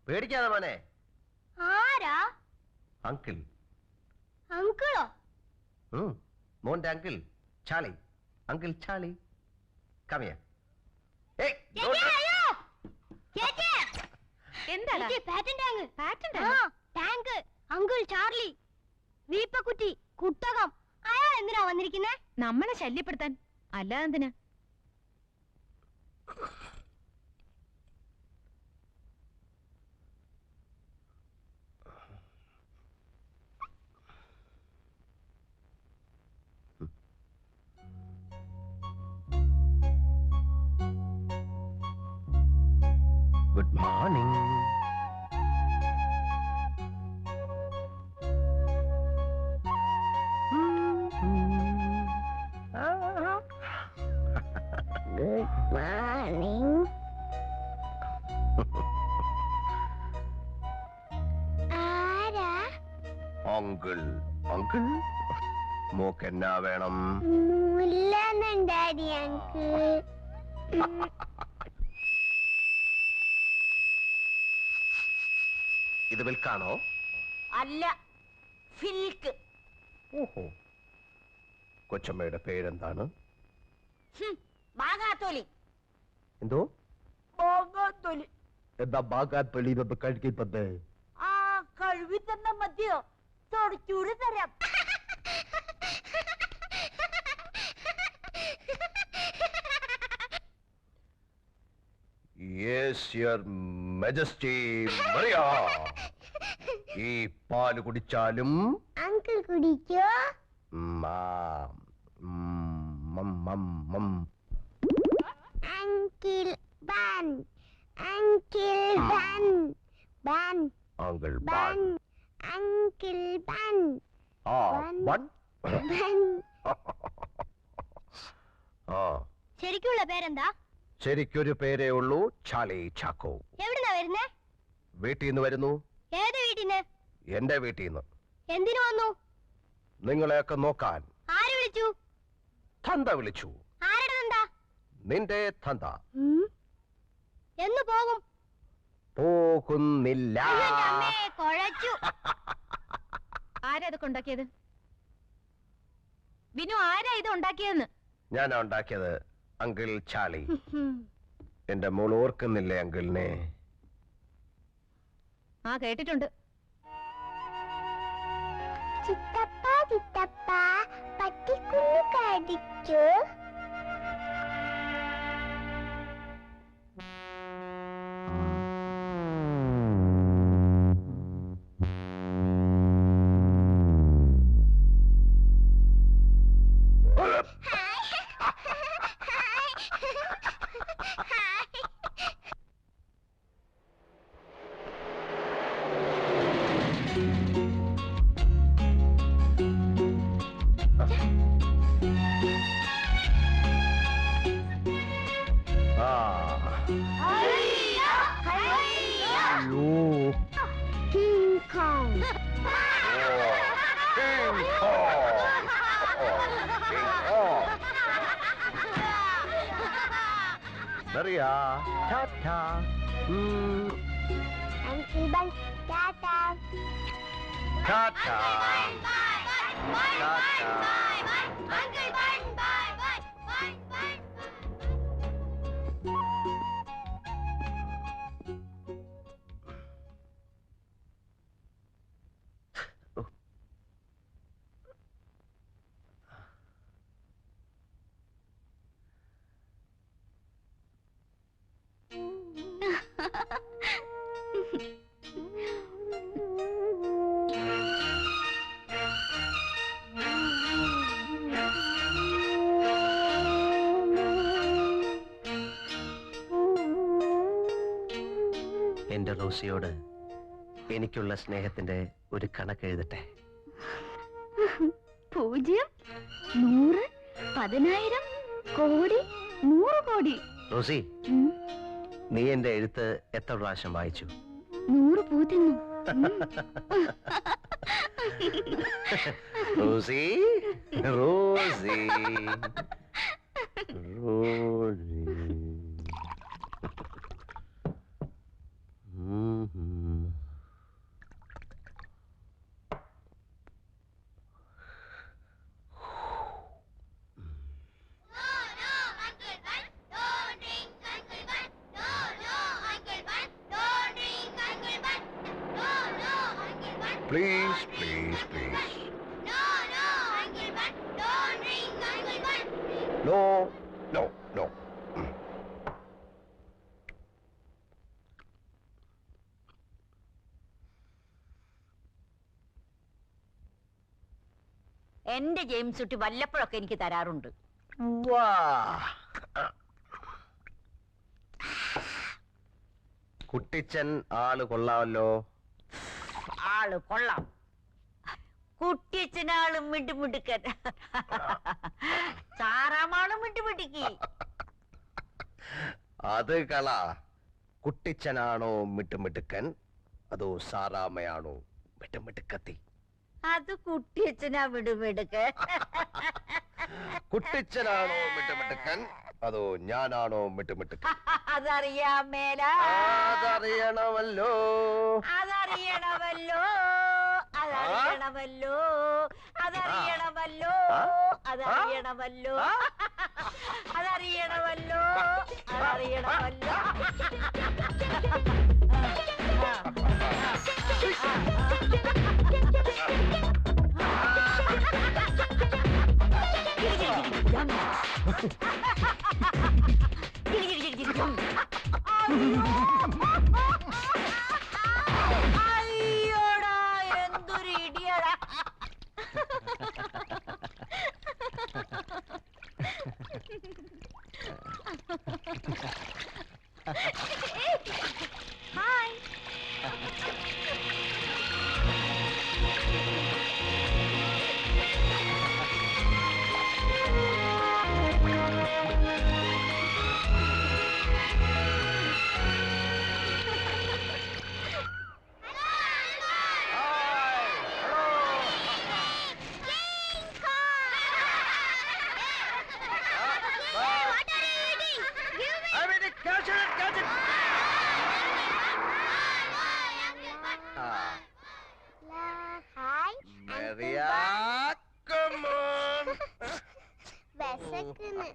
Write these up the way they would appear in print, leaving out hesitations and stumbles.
പേടിക്കാതെ മോനെ. ആരാ? അങ്കിൾ. അങ്കിളോ? മോന്റെ uncle Charlie. Uncle Charlie. Come here. Hey, എന്താണ്? ടാങ്ക്. Uncle Charlie. വീപ്പക്കുറ്റി. കുട്ടകം. അയാൾ എന്തിനാ വന്നിരിക്കുന്നേ? നമ്മളെ ശല്യപ്പെടുത്താൻ. അല്ലാതെ എന്തിനാ? Good morning. Good morning. ആരാ? അങ്കിൾ. അങ്കിൾ മോക്ക് എന്നാ വേണം? മുല്ലെന്നുണ്ടാടി അങ്കിൾ. ഇത് വിൽക്കാണോ? അല്ല, ഫിൽക്ക്. ഓഹോ. കൊച്ചമ്മയുടെ പേരെന്താണ്? ബാഗാത്തോലി. എന്തോ? ബാഗാത്തോലി. എന്താ ബാഗാത്തോലി ഇതൊന്ന് കഴിക്കുന്നത്? ആ, കഴുകി തന്ന മതിയോ? തുടച്ചൂട് തരാം. Yes, your majesty. മറിയ. ഈ പാല് കുടിച്ചാലും അങ്കിൾ കുടിക്കോ? Uncle bun. Uncle bun. Bun. Uncle bun. Uncle bun. ആ ബൺ. ബാൻ. ആ ശരിക്കുള്ള പേരെന്താ? ശരിക്കൊരു പേരേ ഉള്ളൂ, ചാളി ചാക്കോ. എവിടുന്നാ വരുന്നേ? വീട്ടിൽ നിന്ന് വരുന്നു. ഏത് വീട്ടിന്ന്? എന്റെ വീട്ടിൽ നിന്ന്. എന്തിനു വന്നു? നിങ്ങളെയൊക്കെ നോക്കാൻ. ആര് വിളിച്ചു? തന്ത വിളിച്ചു. ആരുടെ തന്ത? നിന്റെ തന്ത. എന്ന് പോകും? പോകുന്നില്ല. കൊഴച്ചു. ആരാ ഇതൊക്കെ ഉണ്ടാക്കിയത്? വിനു, ആരാ ഇത് ഉണ്ടാക്കിയതെന്ന്? ഞാനാ ഉണ്ടാക്കിയത്, അങ്കിൾ ചാളി. എന്റെ മോൾ ഓർക്കുന്നില്ലേ അങ്കിളിനെ? ആ, കേട്ടിട്ടുണ്ട്. ചിത്തപ്പ ചിത്തപ്പ പട്ടിക്കുഞ്ഞു കടിച്ചു. Maria, tata. Uncle Bun, tata. Tata. Tata. Uncle Bun, bye, bye, bye, bye. എന്റെ റോസിയോട് എനിക്കുള്ള സ്നേഹത്തിന്റെ ഒരു കണക്ക് എഴുതട്ടെ. 0, 100, 10,000, കോടി, 100 കോടി. റോസി, നീ എന്റെ എഴുത്ത് എത്ര പ്രാവശ്യം വായിച്ചു? 100 പൂ തിന്നു. Rosie, Rosie, Rosie. Please please please. No, no, Uncle Bun. Don't drink, Uncle Bun. No no no. എന്റെ ജെയിംസ് കുട്ടി വല്ലപ്പോഴൊക്കെ എനിക്ക് തരാറുണ്ട്. വാ. കുട്ടിച്ചൻ ആള് കൊള്ളാമല്ലോ. ആള് കൊള്ളാം. കുട്ടിയച്ഛനാളും മിണ്ടുമിടുക്കൻ. സാറാമാളും മിണ്ടുമിടുക്കി. അത് കള. കുട്ടിച്ചനാണോ മിട്ടുമിട്ടുക്കൻ, അതോ സാറാമ്മയാണോ മിട്ടുമിട്ടുക്കത്തി? അത് കുട്ടിയച്ഛനാ മിടുമിടുക്കൻ. കുട്ടിച്ചനാണോ മിട്ടുമിട്ടുക്കൻ, അതോ ഞാനാണോ മിട്ടുമിട്ടുക്കൻ? അതറിയാൻ മേല. അതറിയണമല്ലോ. അതറിയണമല്ലോ. അതറിയണമല്ലോ. അതറിയണമല്ലോ. അതറിയണമല്ലോ. അതറിയണമല്ലോ. അതറിയണമല്ലോ. അയ്യോടാ, എന്തൊരു ഇടിയടാ. Hi. What are you eating? Give me. I mean, catch it, catch it. Hi. Maria, come on. വിശക്കുന്നു.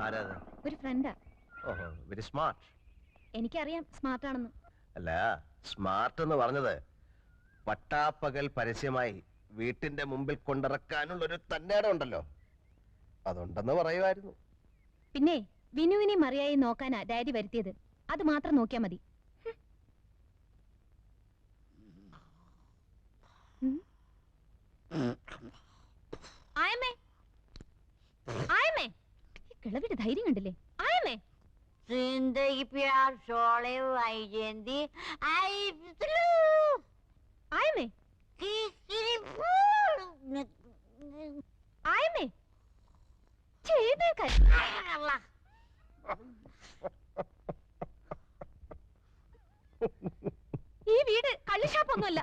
ആരാത്? ഒരു ഫ്രണ്ടാ. ഓഹോ, വെരി സ്മാർട്ട്. എനിക്കറിയാം സ്മാർട്ട് ആണെന്ന്. അല്ല, സ്മാർട്ട് എന്ന് പറഞ്ഞത് പട്ടാപ്പകൽ പരസ്യമായി വീട്ടിന്റെ മുമ്പിൽ കൊണ്ടിറക്കാനുള്ള ഒരു തന്നേടം ഉണ്ടല്ലോ, അതുണ്ടെന്ന് പറയുമായിരുന്നു. പിന്നെ വിനുവിനെ മറിയായി നോക്കാനാ ഡാഡി വരുത്തിയത്. അത് മാത്രം നോക്കിയാ മതി. ആയമേ, ആയമേ, ഈ കിളവിയുടെ ധൈര്യം കണ്ടില്ലേ? ആയമേ, जिंदगी प्यार सोले आई जेंदी आई बितलू ആയമേ, किसी ആയമേ, ചെയ്തേക്കാൻ. ഈ വീട് കള്ളുഷാപ്പൊന്നുമല്ല,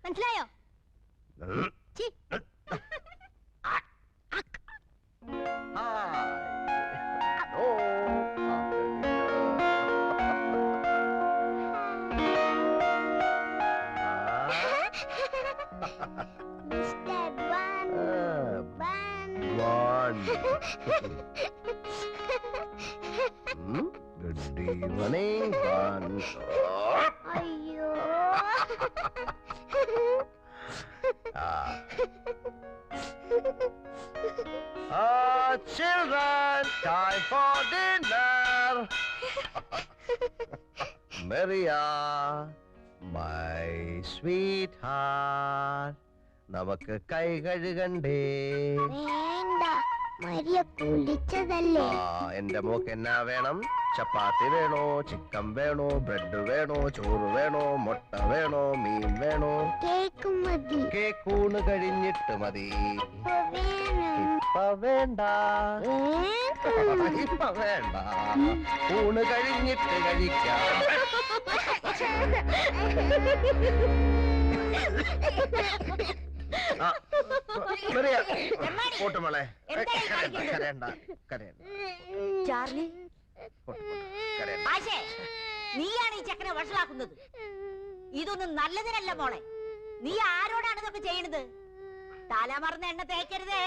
മനസ്സിലായോ? ഛീ. Mr. Bun. Bun. Good evening, Bun. അയ്യോ. Children, time for dinner. Maria, my sweetheart. നമുക്ക് കൈ കഴുകണ്ടേ? വേണ്ട, മരിയ കുളിച്ചതല്ലേ. എന്റെ മോക്ക് എന്നാ വേണം? ചപ്പാത്തി വേണോ, ചിക്കൻ വേണോ, ബ്രെഡ് വേണോ, ചോറ് വേണോ, മുട്ട വേണോ, മീൻ വേണോ? കേക്ക് മതി. കേക്കൂണ് കഴിഞ്ഞിട്ട് മതി. വേണം. ഇപ്പ വേണ്ട, ഇപ്പ വേണ്ട, ഊണ് കഴിഞ്ഞിട്ട് കഴിക്കാം. കൂട്ടുമോളെ, കരയണ്ട, കരയണ്ട, ചാർലി, കരയണ്ട. ആശേ, നീയാണ് ഈ ചെക്കനെ വഷളാക്കുന്നത്. ഇതൊന്നും നല്ലതിനല്ല മോളെ. നീ ആരോടാണ് ഇതൊക്കെ ചെയ്യണത്? തലമറന്ന് എണ്ണ തേക്കരുതേ.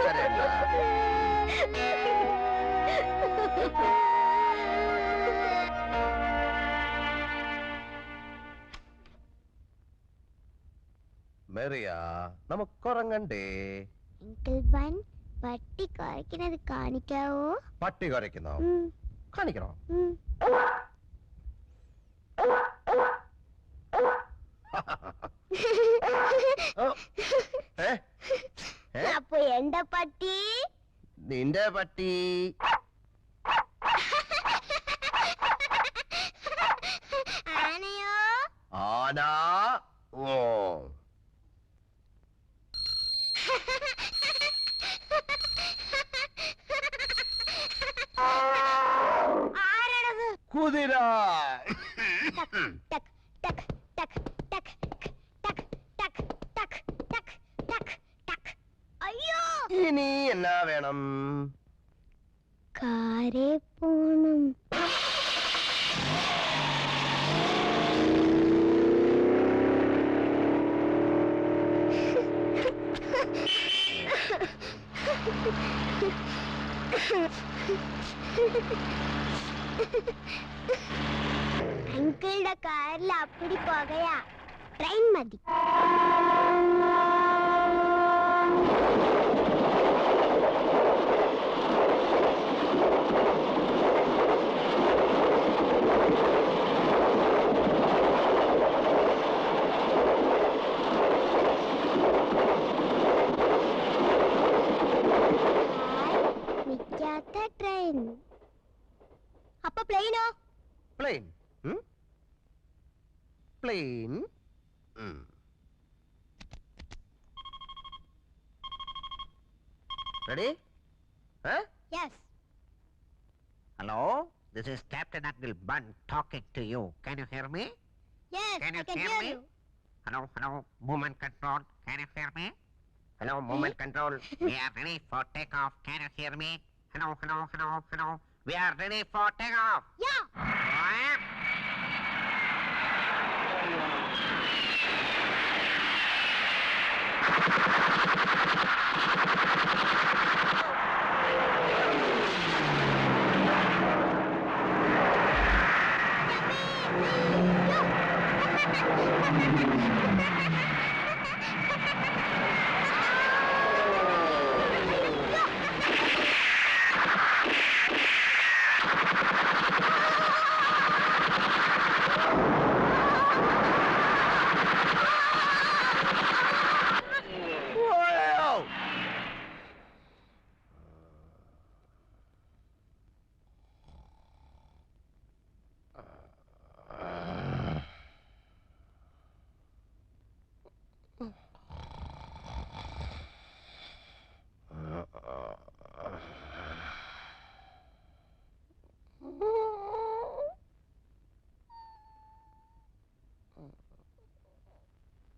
ശരി അണ്ണാ. മെറിയ നമുക്കുറങ്ങണ്ടേ? അങ്കിൾ ബൻ പട്ടി കുരയ്ക്കുന്നത് കാണിക്കാവോ? പട്ടി കുരയ്ക്കുന്നോ? കാണിക്കണോ? അപ്പൊ എന്റെ പട്ടി? നിന്റെ പട്ടി ആനയോ? ആന. ഓ ആരാണത്? കുതിര. ടക് ടക് ടക് ടക് ടക് ടക് ടക് ടക് ടക് ടക്. അയ്യോ, ഇനി എന്നാ വേണം? കാരേ പോണം. അങ്കിളുടെ കാറിൽ അപ്പടി പോകയാ. ട്രെയിൻ മതി. നിൽക്കാത്ത ട്രെയിൻ. അപ്പൊ പ്ലെയിനോ? Plane. Plane. Ready? Yes. Hello, this is Captain Uncle Bun talking to you. Can you hear me? Yes, Can I you can hear hear me? you. Hello, movement control. Can you hear me? Hello, movement control. We are ready for takeoff. Can you hear me? Hello. We are ready for takeoff. Yeah.